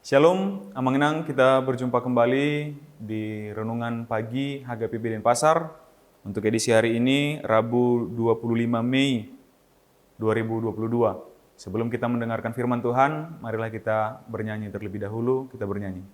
Shalom, Amanginang, kita berjumpa kembali di Renungan Pagi HGPB Denpasar. Untuk edisi hari ini, Rabu 25 Mei 2022. Sebelum kita mendengarkan firman Tuhan, marilah kita bernyanyi terlebih dahulu, kita bernyanyi.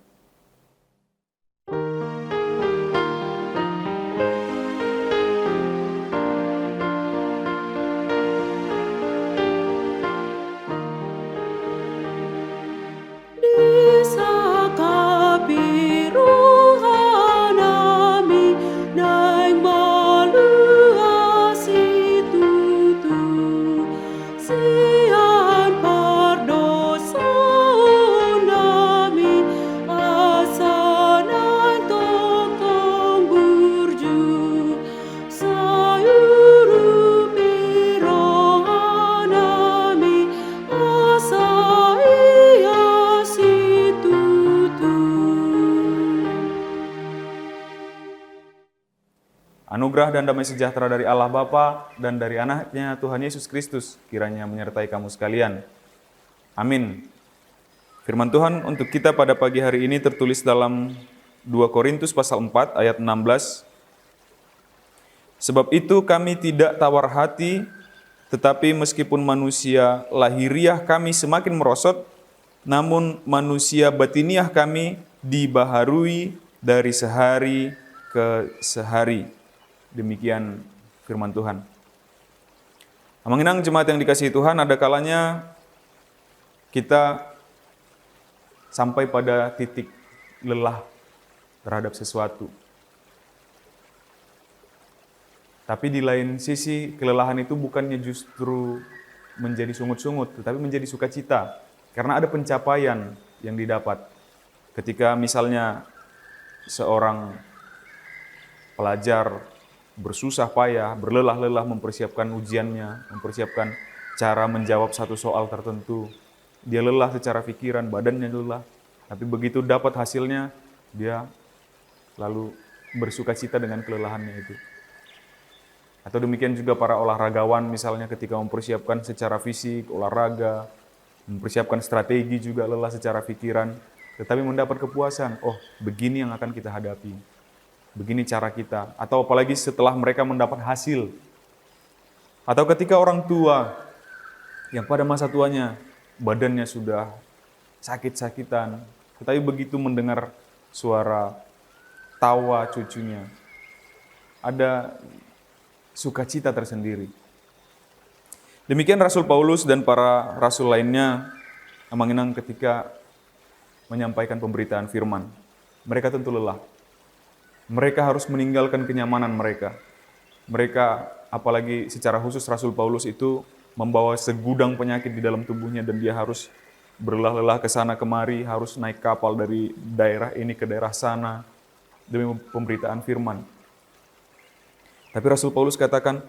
Anugerah dan damai sejahtera dari Allah Bapa dan dari Anaknya Tuhan Yesus Kristus kiranya menyertai kamu sekalian. Amin. Firman Tuhan untuk kita pada pagi hari ini tertulis dalam 2 Korintus pasal 4 ayat 16. Sebab itu kami tidak tawar hati, tetapi meskipun manusia lahiriah kami semakin merosot, namun manusia batiniah kami dibaharui dari sehari ke sehari. Demikian firman Tuhan. Amanginang jemaat yang dikasihi Tuhan, ada kalanya kita sampai pada titik lelah terhadap sesuatu. Tapi di lain sisi, kelelahan itu bukannya justru menjadi sungut-sungut, tetapi menjadi sukacita. Karena ada pencapaian yang didapat. Ketika misalnya seorang pelajar bersusah payah, berlelah-lelah mempersiapkan ujiannya, mempersiapkan cara menjawab satu soal tertentu. Dia lelah secara pikiran, badannya lelah. Tapi begitu dapat hasilnya, dia lalu bersukacita dengan kelelahannya itu. Atau demikian juga para olahragawan misalnya ketika mempersiapkan secara fisik, olahraga, mempersiapkan strategi juga lelah secara pikiran, tetapi mendapat kepuasan. Oh, begini yang akan kita hadapi. Begini cara kita. Atau apalagi setelah mereka mendapat hasil. Atau ketika orang tua yang pada masa tuanya badannya sudah sakit-sakitan, tetapi begitu mendengar suara tawa cucunya, ada sukacita tersendiri. Demikian Rasul Paulus dan para rasul lainnya Amanginang ketika menyampaikan pemberitaan firman. Mereka tentu lelah. Mereka harus meninggalkan kenyamanan mereka. Mereka, apalagi secara khusus Rasul Paulus itu membawa segudang penyakit di dalam tubuhnya dan dia harus berlelah-lelah ke sana kemari, harus naik kapal dari daerah ini ke daerah sana demi pemberitaan firman. Tapi Rasul Paulus katakan,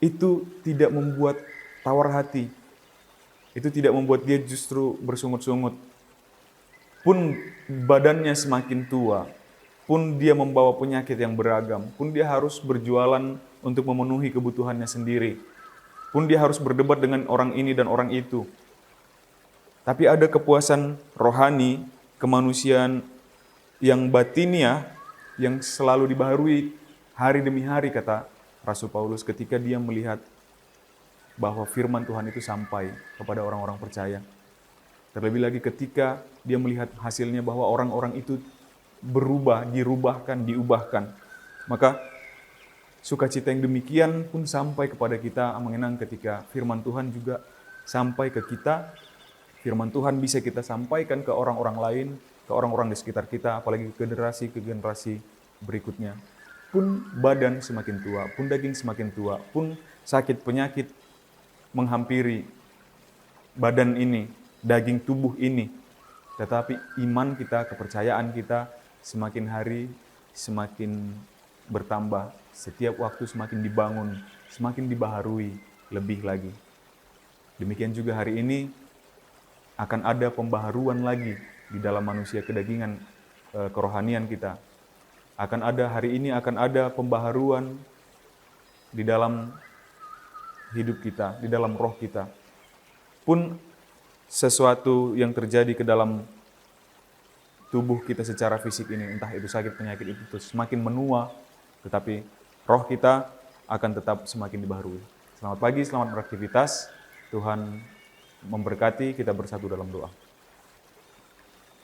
itu tidak membuat tawar hati. Itu tidak membuat dia justru bersungut-sungut. Pun badannya semakin tua, pun dia membawa penyakit yang beragam, pun dia harus berjualan untuk memenuhi kebutuhannya sendiri, pun dia harus berdebat dengan orang ini dan orang itu. Tapi ada kepuasan rohani, kemanusiaan yang batiniah, yang selalu dibaharui hari demi hari, kata Rasul Paulus ketika dia melihat bahwa firman Tuhan itu sampai kepada orang-orang percaya. Terlebih lagi ketika dia melihat hasilnya bahwa orang-orang itu berubah, diubahkan. Maka sukacita yang demikian pun sampai kepada kita Amanginang ketika firman Tuhan juga sampai ke kita. Firman Tuhan bisa kita sampaikan ke orang-orang lain, ke orang-orang di sekitar kita, apalagi ke generasi berikutnya. Pun badan semakin tua, pun daging semakin tua, pun sakit penyakit menghampiri badan ini, daging tubuh ini. Tetapi iman kita, kepercayaan kita semakin hari semakin bertambah, setiap waktu semakin dibangun, semakin dibaharui lebih lagi. Demikian juga hari ini akan ada pembaharuan lagi di dalam manusia kedagingan, kerohanian kita. Hari ini akan ada pembaharuan di dalam hidup kita, di dalam roh kita. Pun sesuatu yang terjadi ke dalam tubuh kita secara fisik ini, entah itu sakit penyakit itu semakin menua, tetapi roh kita akan tetap semakin dibaharui. Selamat pagi, selamat beraktivitas. Tuhan memberkati, kita bersatu dalam doa.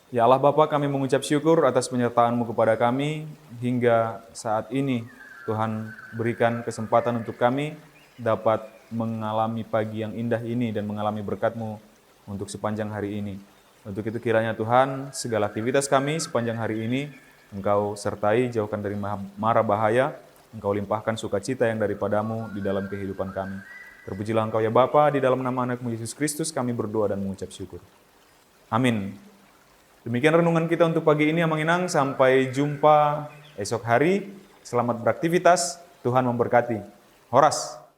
Ya Allah Bapa, kami mengucap syukur atas penyertaan-Mu kepada kami hingga saat ini. Tuhan berikan kesempatan untuk kami dapat mengalami pagi yang indah ini dan mengalami berkat-Mu untuk sepanjang hari ini. Untuk itu kiranya Tuhan, segala aktivitas kami sepanjang hari ini, Engkau sertai, jauhkan dari mara bahaya, Engkau limpahkan sukacita yang daripada-Mu di dalam kehidupan kami. Terpujilah Engkau ya Bapa, di dalam nama Anak-Mu Yesus Kristus kami berdoa dan mengucap syukur. Amin. Demikian renungan kita untuk pagi ini, Amang Inang. Sampai jumpa esok hari. Selamat beraktivitas. Tuhan memberkati. Horas.